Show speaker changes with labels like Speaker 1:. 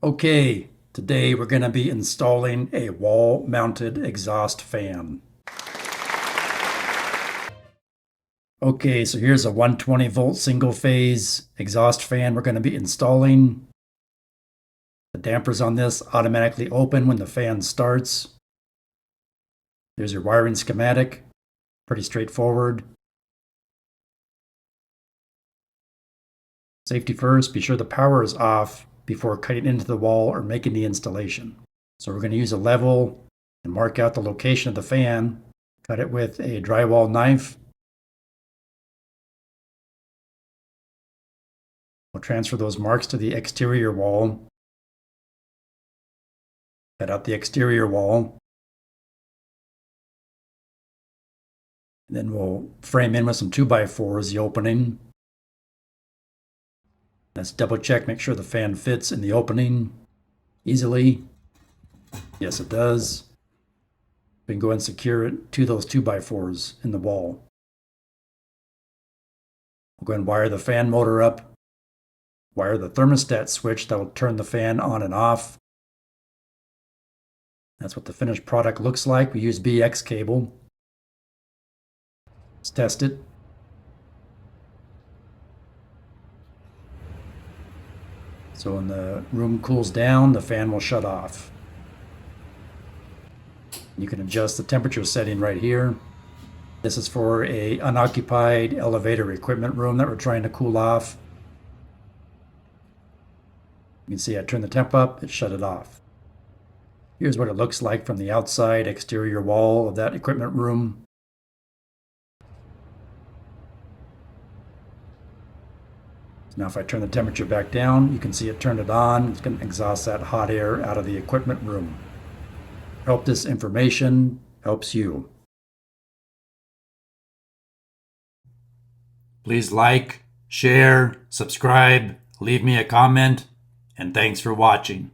Speaker 1: Okay, today we're going to be installing a wall-mounted exhaust fan. Okay, so here's a 120 volt single phase exhaust fan we're going to be installing. The dampers on this automatically open when the fan starts. There's your wiring schematic, pretty straightforward. Safety first, be sure the power is off before cutting into the wall or making the installation. So we're going to use a level and mark out the location of the fan. Cut it with a drywall knife. We'll transfer those marks to the exterior wall. Cut out the exterior wall. And then we'll frame in with some 2x4s the opening. Let's double check, make sure the fan fits in the opening easily. Yes, it does. We can go and secure it to those 2x4s in the wall. We'll go and wire the fan motor up. Wire the thermostat switch that will turn the fan on and off. That's what the finished product looks like. We use BX cable. Let's test it. So when the room cools down, the fan will shut off. You can adjust the temperature setting right here. This is for an unoccupied elevator equipment room that we're trying to cool off. You can see I turned the temp up, it shut it off. Here's what it looks like from the outside exterior wall of that equipment room. Now if I turn the temperature back down, you can see it turned it on. It's going to exhaust that hot air out of the equipment room. I hope this information helps you. Please like, share, subscribe, leave me a comment, and thanks for watching.